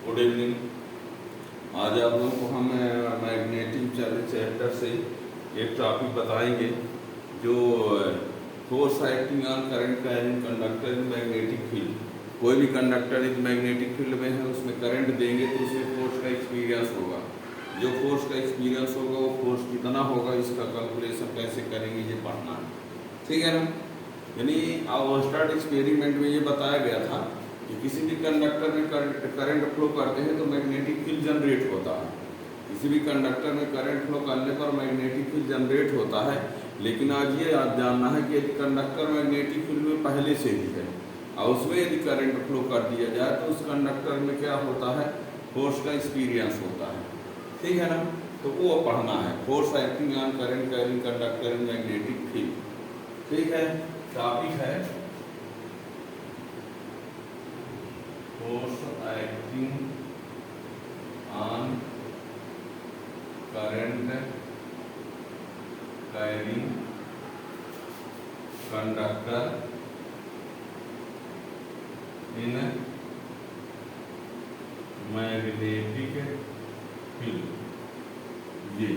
Good evening. आज आप लोगों को हम मैग्नेटिक चैप्टर से एक टॉपिक बताएंगे जो force acting on current carrying conductor in magnetic field. कोई भी कंडक्टर इस मैग्नेटिक फील्ड में है, उसमें करंट देंगे तो उसमें फोर्स का एक्सपीरियंस होगा। जो फोर्स का एक्सपीरियंस होगा वो फोर्स कितना होगा, इसका कैलकुलेशन कैसे करेंगे ये पढ़ना है, ठीक है ना। यानी स्टार्ट एक्सपेरिमेंट में ये बताया गया था कि किसी भी कंडक्टर में करंट फ्लो करते हैं तो मैग्नेटिक फील्ड जनरेट होता है। किसी भी कंडक्टर में करंट फ्लो करने पर मैग्नेटिक फील्ड जनरेट होता है। लेकिन आज ये आप जानना है कि यदि कंडक्टर मैग्नेटिक फील्ड में पहले से ही है और उसमें यदि करंट फ्लो कर दिया जाए तो उस कंडक्टर में क्या होता है, फोर्स का एक्सपीरियंस होता है, ठीक है ना। तो वो पढ़ना है, force acting on current carrying conductor in magnetic field, ठीक है। टॉपिक है force acting on current carrying conductor in magnetic field. ये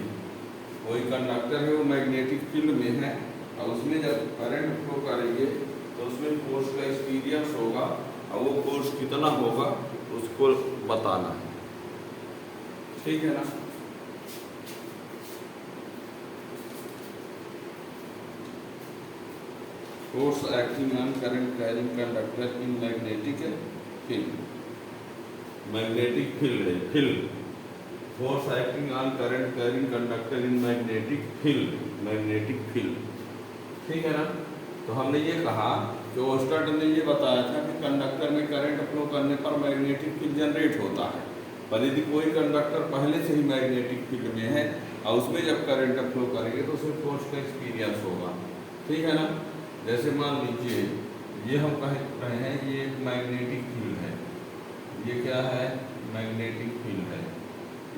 कोई कंडक्टर है वो मैग्नेटिक फील्ड में है और उसमें जब करंट फ्लो करेंगे तो उसमें फोर्स का एक्सपीरियंस होगा और वो फोर्स कितना होगा उसको बताना है, ठीक है ना। Force acting on current carrying conductor in magnetic field. Magnetic field है, field. Force acting on current carrying conductor in magnetic field, magnetic field, ठीक है ना। तो हमने ये कहा कि ओस्टर्ट ने ये बताया था कि कंडक्टर में करंट फ्लो करने पर मैग्नेटिक फील्ड जनरेट होता है। पर यदि कोई कंडक्टर पहले से ही मैग्नेटिक फील्ड में है और उसमें जब करंट फ्लो करेंगे तो उसमें फोर्स का एक्सपीरियंस होगा, ठीक है ना। जैसे मान लीजिए ये हम कह रहे हैं ये एक मैग्नेटिक फील्ड है, ये क्या है, मैग्नेटिक फील्ड है।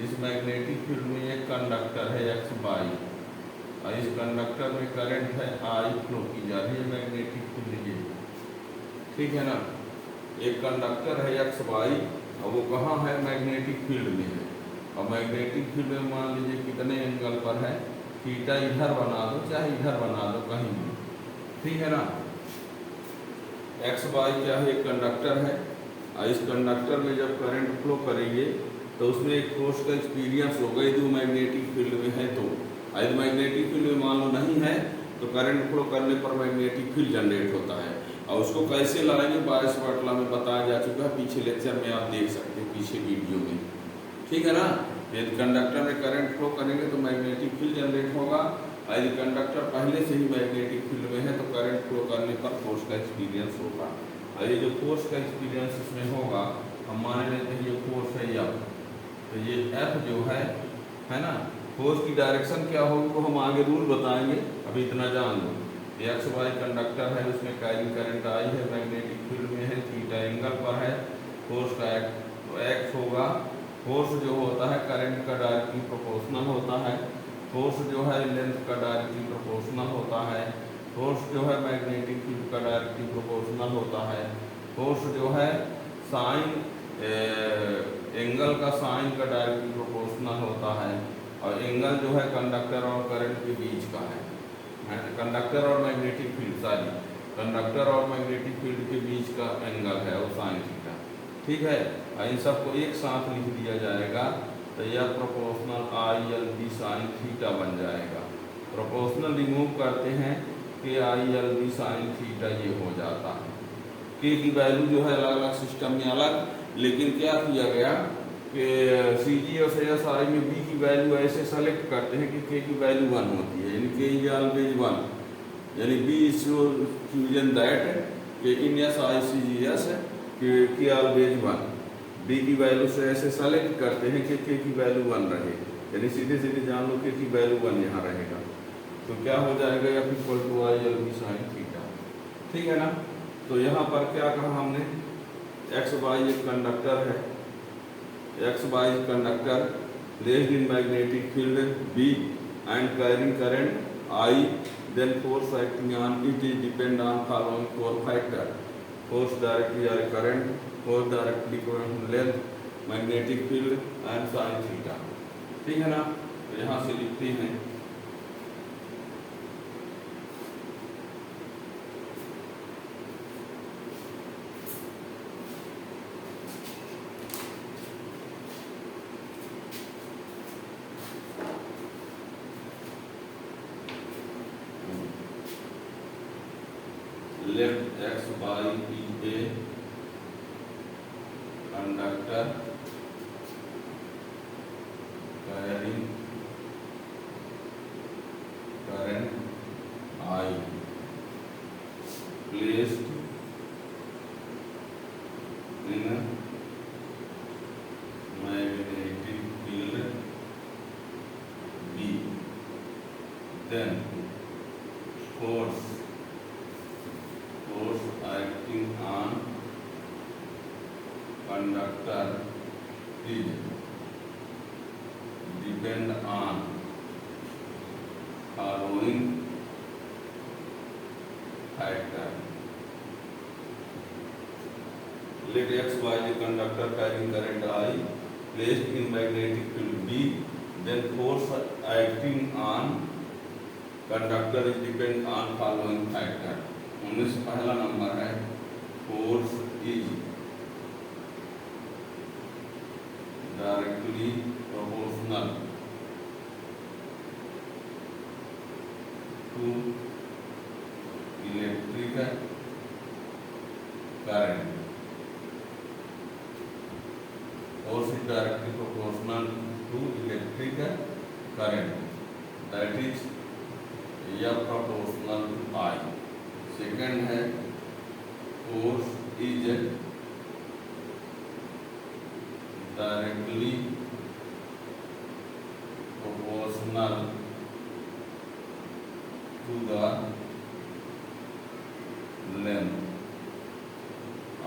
इस मैग्नेटिक फील्ड में एक कंडक्टर है एक्स वाई और इस कंडक्टर में करंट है आई फ्लो की जा रही है मैग्नेटिक फील्ड ये, ठीक है ना। एक कंडक्टर है एक्स वाई और वो कहाँ है, मैग्नेटिक फील्ड में है। और मैग्नेटिक फील्ड में मान लीजिए कितने एंगल पर है, थीटा इधर बना दो चाहे इधर बना दो कहीं भी, ठीक है ना। एक्स वाई क्या है, एक कंडक्टर है और इस कंडक्टर में जब करंट फ्लो करेंगे तो उसमें एक फोर्स का एक्सपीरियंस होगा यदि मैग्नेटिक फील्ड में है तो। यदि मैग्नेटिक फील्ड में मान लो नहीं है तो करंट फ्लो करने पर मैग्नेटिक फील्ड जनरेट होता है। और उसको कैसे लाएंगे बायस वाटला में बताया जा चुका है, पीछे लेक्चर में आप देख सकते हैं, पीछे वीडियो में, ठीक है ना। यदि कंडक्टर में करंट फ्लो करेंगे तो मैग्नेटिक फील्ड जनरेट होगा। यदि कंडक्टर पहले से ही मैग्नेटिक फील्ड में है तो करंट फ्लो करने पर फोर्स का एक्सपीरियंस होगा। और ये जो फोर्स का एक्सपीरियंस इसमें होगा, हम मान लेते हैं ये फोर्स है एफ, तो ये एफ जो है ना, फोर्स की डायरेक्शन क्या होगी वो हम आगे रूल बताएंगे, अभी इतना जान लो। एक्स वाई कंडक्टर है, उसमें कैरिंग करंट आई है, मैग्नेटिक फील्ड में है, थीटा एंगल पर है, फोर्स का एक्स होगा। फोर्स जो होता है करंट का डायरेक्टली प्रोपोर्शनल होता है, फोर्स जो है लेंथ का डायरेक्टली प्रोपोर्शनल होता है, फोर्स जो है मैग्नेटिक फील्ड का डायरेक्टली प्रोपोर्शनल होता है, फोर्स जो है साइन एंगल का साइन का डायरेक्टली प्रोपोर्शनल होता है, और एंगल जो है कंडक्टर और करंट के बीच का है, कंडक्टर और मैग्नेटिक फील्ड, सॉरी कंडक्टर और मैग्नेटिक फील्ड के बीच का एंगल है वो साइन थीटा, ठीक है। इन सबको एक साथ लिख दिया जाएगा तो यह proportional I L B sine theta बन जाएगा। प्रोपोर्शनल रिमूव करते हैं कि I L B sine theta ये हो जाता है। के की वैल्यू जो है अलग अलग सिस्टम में अलग, लेकिन क्या किया गया कि सी जी और एस आई में बी की वैल्यू ऐसे सेलेक्ट करते हैं कि के की वैल्यू 1 होती है, यानी के इज ऑलवेज 1, यानी B is fusion that in S I C G S के ऑलवेज 1। बी की वैल्यू से ऐसे सेलेक्ट करते हैं कि के की वैल्यू 1 रहे, यानी सीधे सीधे जान लो के की वैल्यू 1 यहाँ रहेगा, तो क्या हो जाएगा F equal to I L B sine theta, ठीक है ना। तो यहाँ पर क्या कहा हमने, एक्स वाई एक कंडक्टर है, X Y conductor placed in magnetic field B and carrying current I, then force acting on it is depend on following 4 factor: force directly or current, force directly length, magnetic field and sine theta. ठीक है ना, तो यहाँ से लिखते हैं let x y is a conductor carrying current I placed in a magnetic field B, then force acting on conductor is depend on following factor. Let x y the conductor carrying current I placed in magnetic field B, then force acting on conductor is depend on following factor. उनमें से पहला number है force is directly proportional to electrical current. Force is directly proportional to electrical current, that is या proportional to I. Second है force is directly proportional to the length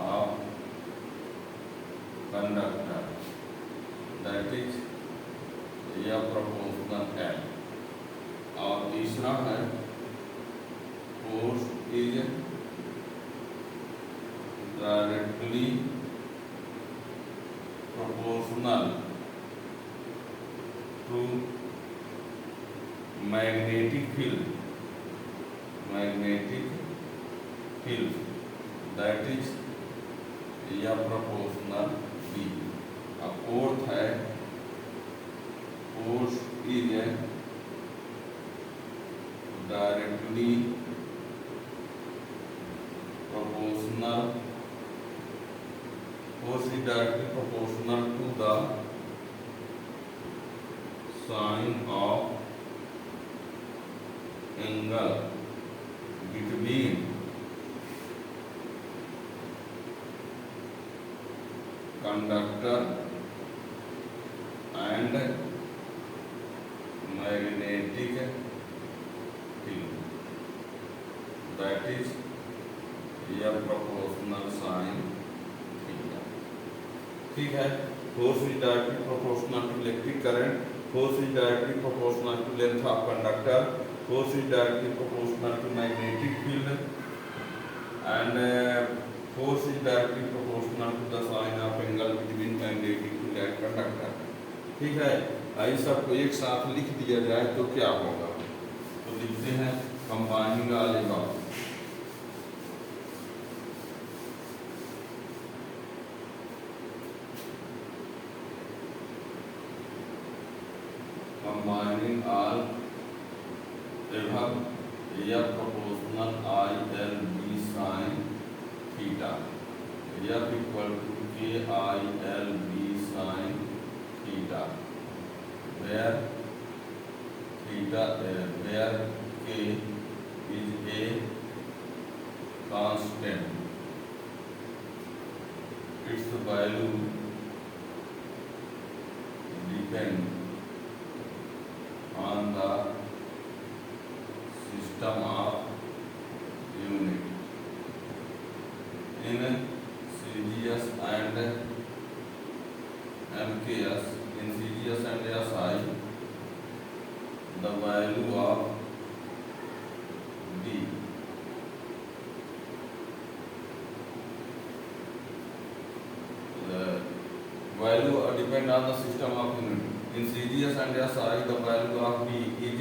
of conductor, that is या proportional L. और तीसरा है force is directly proportional to magnetic field that is या proportional B। अब fourth है force is directly proportional force is directly proportional to the sine of angle between conductor and magnetic field, that is या proportional sine theta. ठीक है, force is directly proportional to electric current, force is directly proportional to length of conductor, force is directly proportional to magnetic field and force is directly proportional to the sine of angle between magnetic field and conductor. ठीक है, इस सबको एक साथ लिख दिया जाए तो क्या होगा, तो लिखते हैं combining all above. Combining all above या proportional I L B sin theta, F equal to K I L B sin theta, where K is a constant, its value depend on the system of unit in CGS and MKS. In CGS and SI, the value of D value depend on the system of unit. In CGS and SI, the value of B is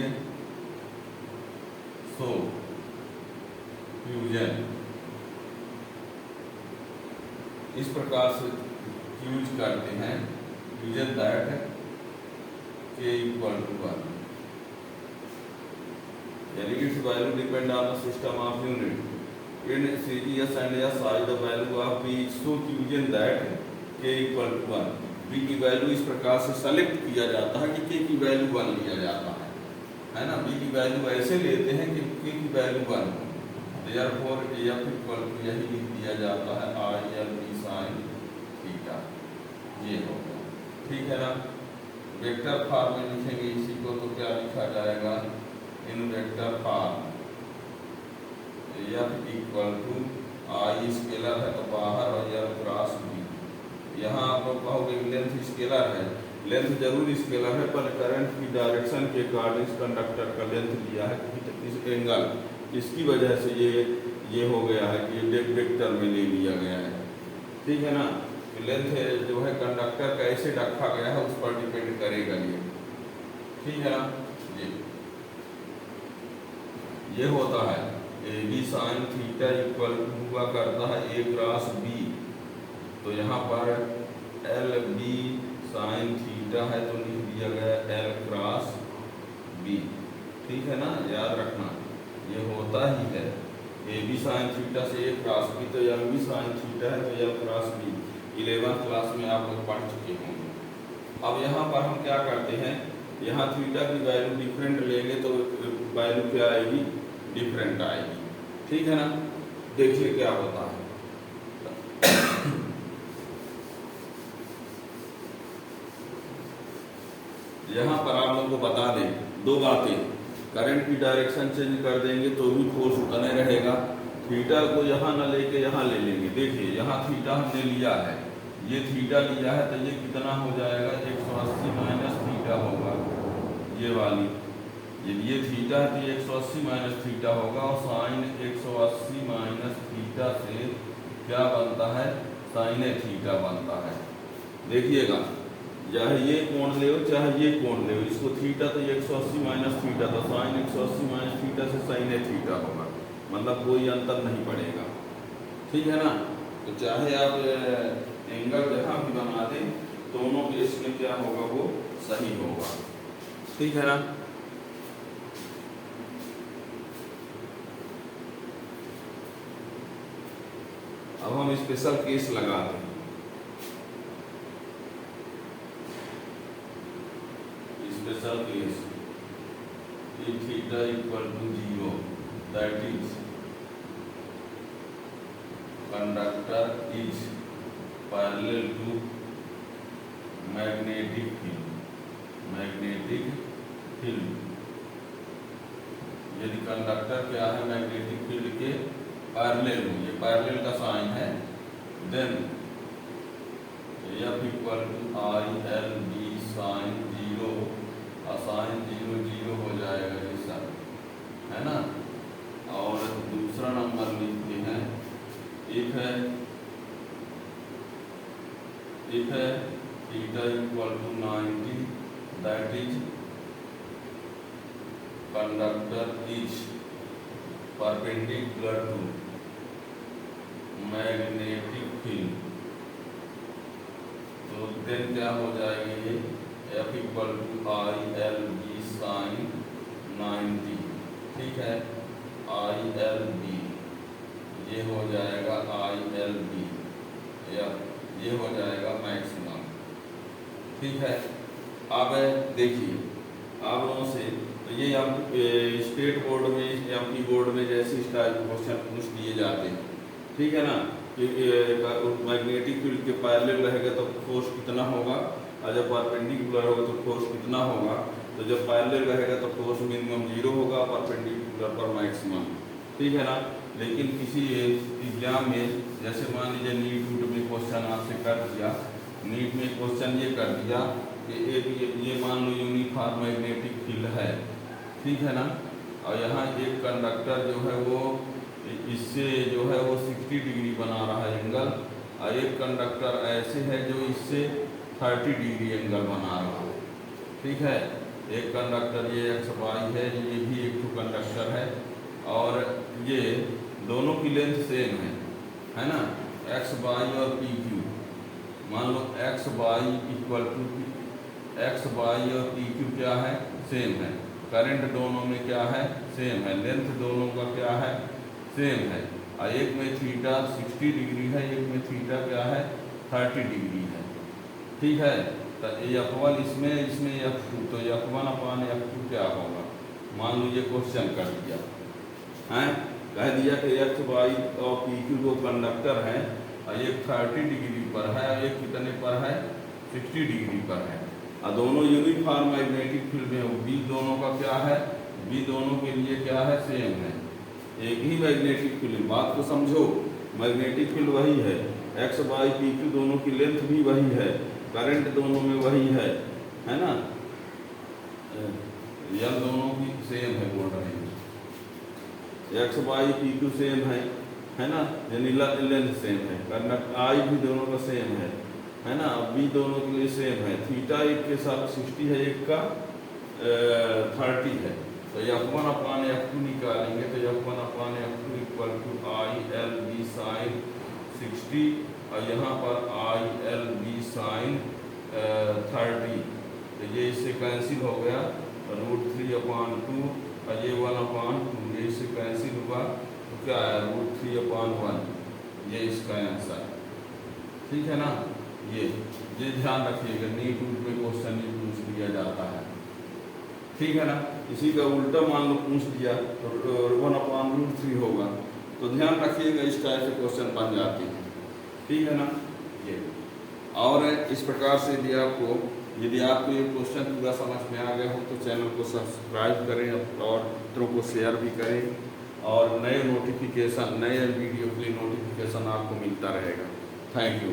so fusion. इस प्रकार से use करते हैं fusion that K equal to 1. यानी its value depend on the system of unit. In CGS and SI, the value of B is so fusion that K equal to 1. B की value इस प्रकार से select किया जाता है कि K की वैल्यू 1 लिया जाता है ना। B की वैल्यू ऐसे लेते हैं कि K की वैल्यू 1 हो। Therefore F इक्वल टू यही लिख दिया जाता है ILB sin थीटा, ये होगा। ठीक है ना। वेक्टर फॉर्म में लिखेंगे इसी को, तो क्या लिखा जाएगा in vector form. F equal to I scalar है तो बाहर और L क्रॉस B। यहाँ आप लोग कहोगे लेंथ स्केलर है, लेंथ जरूर स्केलर है, पर करंट की डायरेक्शन के अकॉर्डिंग कंडक्टर का लेंथ लिया है इस एंगल, इसकी वजह से ये हो गया है कि वेक्टर में ले लिया गया है। ठीक है ना। लेंथ जो है कंडक्टर कैसे रखा गया है उस पर डिपेंड करेगा ये। ठीक है ना। ये होता है AB sin थीटा इक्वल हुआ करता है A क्रॉस B। तो यहाँ पर LB sin थीटा है तो लिख दिया गया L क्रॉस B। ठीक है ना, याद रखना ये होता ही है। AB sin थीटा से A क्रॉस B, तो LB sin थीटा है तो L cross B। 11th class में आप लोग पढ़ चुके होंगे। अब यहाँ पर हम क्या करते हैं, यहाँ थीटा की वैल्यू डिफरेंट लेंगे तो वैल्यू क्या आएगी, डिफरेंट आएगी। ठीक है ना। देखिए क्या होता है। यहाँ पर आप लोग को बता दें दो बातें, करंट की डायरेक्शन चेंज कर देंगे तो भी फोर्स बने रहेगा। थीटा को यहाँ न लेके यहाँ ले लेंगे। देखिए यहाँ थीटा हमने लिया है, ये थीटा लिया है तो ये कितना हो जाएगा 180 माइनस थीटा होगा। ये वाली ये थीटा है तो 180 माइनस थीटा होगा, और साइन 180 माइनस थीटा से क्या बनता है, साइन थीटा बनता है। देखिएगा चाहे ये कोण ले चाहे ये कोण ले, इसको थीटा तो 180 माइनस थीटा, तो साइन 180 माइनस थीटा से साइन थीटा होगा, मतलब कोई अंतर नहीं पड़ेगा। ठीक है ना। तो चाहे आप एंगल जहाँ भी बना दें, दोनों केस में क्या होगा, वो सही होगा। ठीक है ना। अब हम स्पेशल केस लगाते हैं। Special case if theta equal to 0, that is conductor is parallel to magnetic field। Magnetic field, यदि कंडक्टर क्या है मैग्नेटिक फील्ड के पैरेलल हो, ये पैरेलल का साइन है, then F equal to ILB sine 0, sine 0 0 हो जाएगा ये सब, है ना। और दूसरा नंबर लिखते हैं, एक है theta equal to 90, that is conductor is perpendicular to magnetic field. तो देन क्या हो जाएगी ये F equal to ILB sine 90। ठीक है, ILB ये हो जाएगा ILB, ये हो जाएगा मैक्सिमम। ठीक है। अब देखिए आप लोगों से, तो ये स्टेट बोर्ड में एमपी बोर्ड में जैसे इस टाइप क्वेश्चन पूछ दिए जाते हैं। ठीक है ना। कि मैग्नेटिक फील्ड के पैरेलल रहेगा तो फोर्स कितना होगा, और जब परपेंडिकुलर होगा तो फोर्स कितना होगा। तो जब पैरेलल रहेगा तो फोर्स मिनिमम 0 होगा, परपेंडिकुलर पर मैक्सिमम। ठीक है ना। लेकिन किसी एग्जाम में जैसे मान लीजिए नीट में क्वेश्चन आपसे कर दिया, नीट में क्वेश्चन ये कर दिया कि ये मान लो यूनिफॉर्म मैग्नेटिक फील्ड है। ठीक है ना। और यहाँ एक कंडक्टर जो है वो इससे जो है वो 60 डिग्री बना रहा है एंगल, और एक कंडक्टर ऐसे है जो इससे 30 डिग्री एंगल बना रहा है। ठीक है, एक कंडक्टर ये एक्स वाई है, ये भी एक तो कंडक्टर है, और ये दोनों की लेंथ सेम है ना, एक्स वाई और पी क्यू। मान लो X Y equal to X Y और पी क्यू क्या है, सेम है। करंट दोनों में क्या है, सेम है। लेंथ दोनों का क्या है, सेम है। और एक में थीटा 60 डिग्री है, एक में थीटा क्या है, 30 डिग्री है। ठीक है, तो F1 इसमें F2, तो F1 अपान F2 क्या होगा। मान लो ये क्वेश्चन कर दिया है, कह दिया कि एक्स वाई और पी क्यू दो कंडक्टर हैं, और एक 30 डिग्री पर है और एक कितने पर है, 60 डिग्री पर है, और दोनों यूनिफॉर्म मैग्नेटिक फील्ड में। बी दोनों का क्या है, बी दोनों के लिए क्या है, सेम है, एक ही मैग्नेटिक फील्ड। बात को समझो, मैग्नेटिक फील्ड वही है, एक्स वाई पी क्यू दोनों की लेंथ भी वही है, करंट दोनों में वही है ना, यल दोनों की सेम है, बोल रहे हैं X Y P Q same है ना, यानी लेंथ सेम है, कंडक्टर आई भी दोनों का सेम है ना। अब बी दोनों के लिए सेम है, थीटा एक के साथ 60 है, एक का 30 है, तो F1 अपान F2 निकालेंगे, तो F1 upon F2 equal to I L B sine 60, और यहाँ पर आई एल बी साइन 30, तो ये इससे कैंसिल हो गया, √3/2, और ये 1/2, ये इससे कैंसिल हुआ, तो क्या है, √3/1, ये इसका आंसर। ठीक है ना, ये ध्यान रखिएगा, नीट में क्वेश्चन नहीं पूछ लिया जाता है। ठीक है ना, इसी का उल्टा मान लो पूछ दिया तो 1/√3 होगा, तो ध्यान रखिएगा, इस टाइप से क्वेश्चन बन जाते हैं। ठीक है ना, ये और इस प्रकार से यदि आपको ये क्वेश्चन पूरा समझ में आ गया हो तो चैनल को सब्सक्राइब करें और मित्रों को शेयर भी करें, और नए वीडियो के लिए नोटिफिकेशन आपको मिलता रहेगा। Thank you.